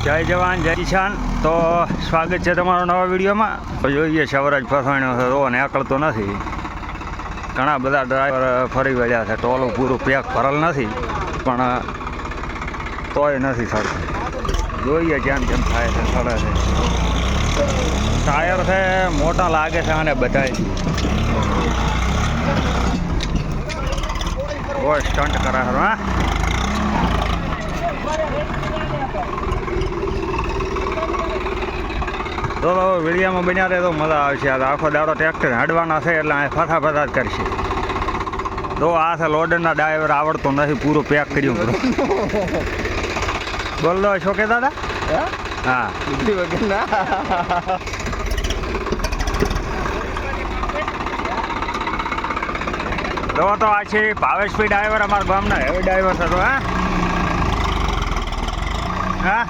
જય જવાન જય કિસાન. તો સ્વાગત છે તમારો નવા વિડીયોમાં. જોઈએ સવરાજ ફસાણ્યો છે તો નીકળતો નથી. ઘણા બધા ડ્રાઈવર ફરી વળ્યા છે. ટોલું પૂરું પેક ભરેલ નથી પણ તોય નથી સડતું. જોઈએ જેમ જેમ થાય છે સડે છે. ટાયર છે મોટા લાગે છે અને બધાય બહુ સ્ટન્ટ કરે છે. હા તો વિડીયામાં બન્યા રહે તો મજા આવશે. આ આખો દાડો ટ્રેક્ટર હાડવાના છે એટલે આ ફથા જ કરશે. તો આ છે લોડરના ડ્રાઈવર આવડતો નથી, પૂરું પેક કર્યું પૂરું. બોલ દો છો કે દાદા? હા તો આ છે ભાવેશભાઈ ડ્રાઈવર, અમારા ગામના હેવી ડ્રાઈવર છે. તો હા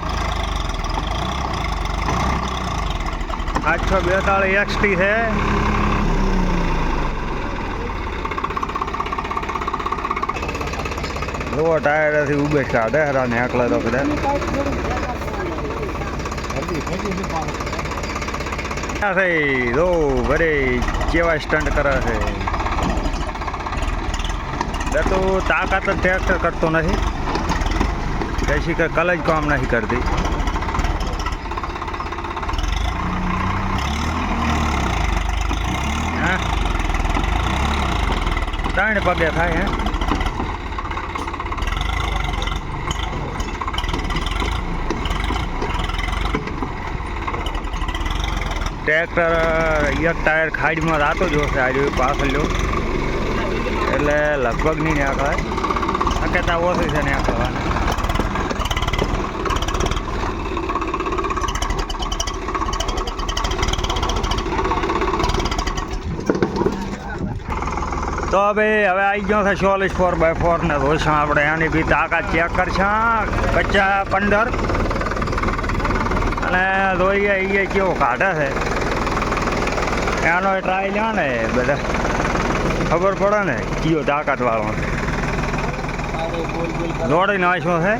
842 XT છે. લો ટાયરથી ઉભે કાઢે હરા ને એકલા તો કદાચ દો ભરે કેવા સ્ટન્ટ કરે છે. તો તાકાત જ ટ્રેક્ટર કરતો નથી, કઈ કે કલ જ કામ નથી કરતી. હા 3 પગે થાય. હે ટ્રેક્ટર એક ટાયર ખાડીમાં રાતો જ હશે આજે પાછળ લો એટલે લગભગ નહીં નીકળે. શક્યતા ઓછી છે નીકળવાની. તો ભાઈ હવે આવી ગયો છે 44 4x4 ને રોષણ. આપણે એની બી તાકાત ચેક કરશે. કચ્ચા 15 અને જોઈએ એ કેવો કાઢે છે એનો ટ્રાય લ્યો ને બધા ખબર પડે ને કયો તાકાત વાળો છે. દોડી નાખ્યો છે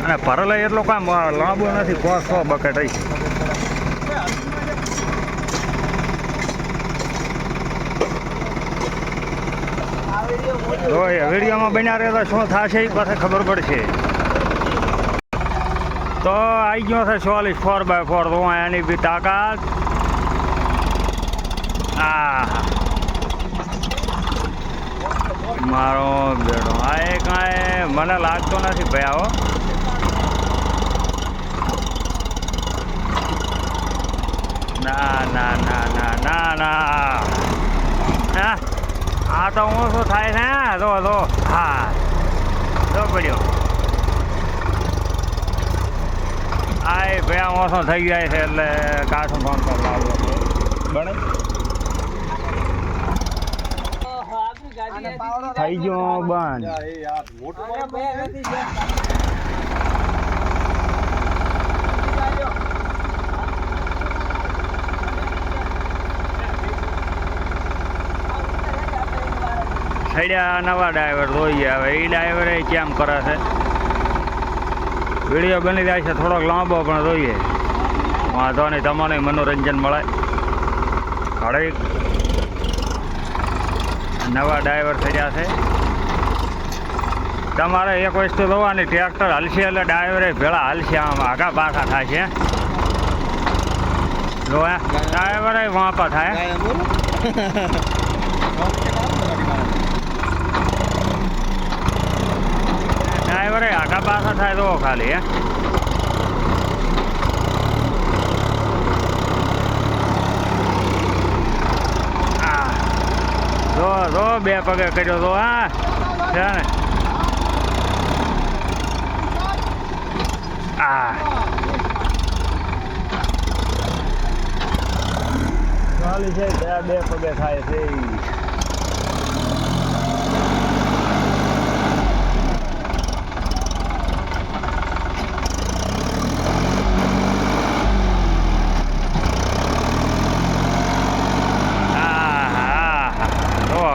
અને ભરેલો એટલો કામ લાંબો નથી. 500 બકેટ રહી. વિડીયોમાં બન્યા રહે તો શું થશે એ પાસે ખબર પડશે. તો આવી ગયો છે 44 4x4. તો એની બી તાકાત મારો બેડો આ એ કાંઈ મને લાગતો નથી ભાઈ. આવો ના ના ના ના ના ના હા આ તો હું શું થાય છે. તો હા તો પડ્યો આ ભાઈ ઓછો થઈ જાય છે એટલે કાઠું ફોન પર લાવવું બને. થઈ ગયો બંધ. થયા નવા ડ્રાઈવર જોઈએ હવે એ ડ્રાઈવર કેમ કરે છે. વિડીયો બની જાય છે થોડોક લાંબો પણ જોઈએ વાંધો નહીં. તમને મનોરંજન મળે. ઘડીક નવા ડ્રાઈવર થયા છે. તમારે એક વસ્તુ જોવાની, ટ્રેક્ટર હલશે એટલે ડ્રાઈવરે ભેળા હલશે. આમ આગા પાછા થાય છે. જો ડ્રાઈવરે વાંપા થાય. ડ્રાઈવરે આગા પાછા થાય તો ખાલી. હે જો 2 પગે કર્યો તો હા છે ને. ચાલી છે 2 પગે થાય છે.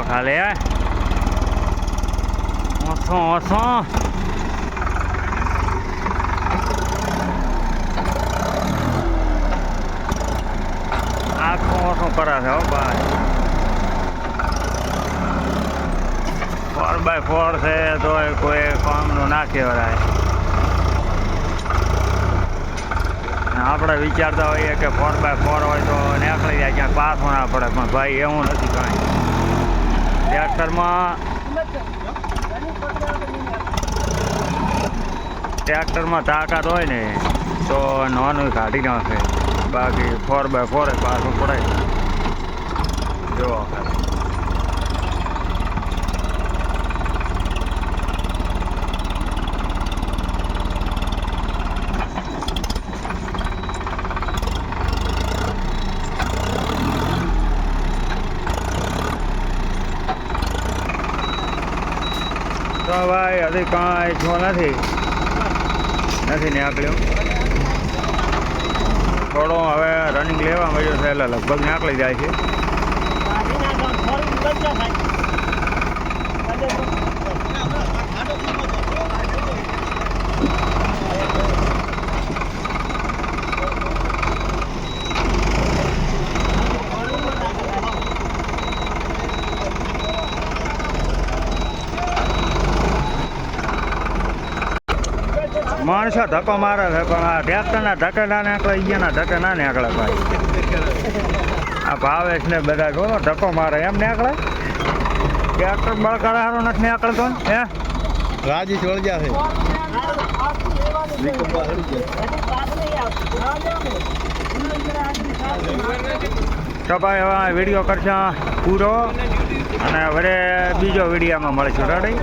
ખાલી હે ઓછો કરે છે હો ભાઈ. 4x4 છે તો કોઈ કામનું ના કહેવાય. આપણે વિચારતા હોઈએ કે 4x4 હોય તો નીકળી જાય ક્યાંક પાછું ના પડે, પણ ભાઈ એવું નથી કાંઈ. ટ્રેક્ટરમાં તાકાત હોય ને તો નોનું કાઢી નાખે, બાકી 4x4 પાછું પડે. જો તો ભાઈ હજી કાંઈ જો નથી નીકળ્યું. થોડો હવે રનિંગ લેવા મળ્યો છે એટલે લગભગ નીકળી જાય છે. માણસો ધક્કો મારે છે પણ આ ટ્રેક્ટરના ધક્કે ના નીકળે, અહીંયાના ધક્કે ના નીકળે ભાઈ. આ ભાવેશ ને બધા જો ધક્કો મારે એમ નીકળે. ટ્રેક્ટર બળકારો નથી નીકળતો હે. રાજી ચોળજા છે. તો ભાઈ હવે વિડીયો કરશે પૂરો અને વડે બીજો વિડીયોમાં મળીશું. રેડી.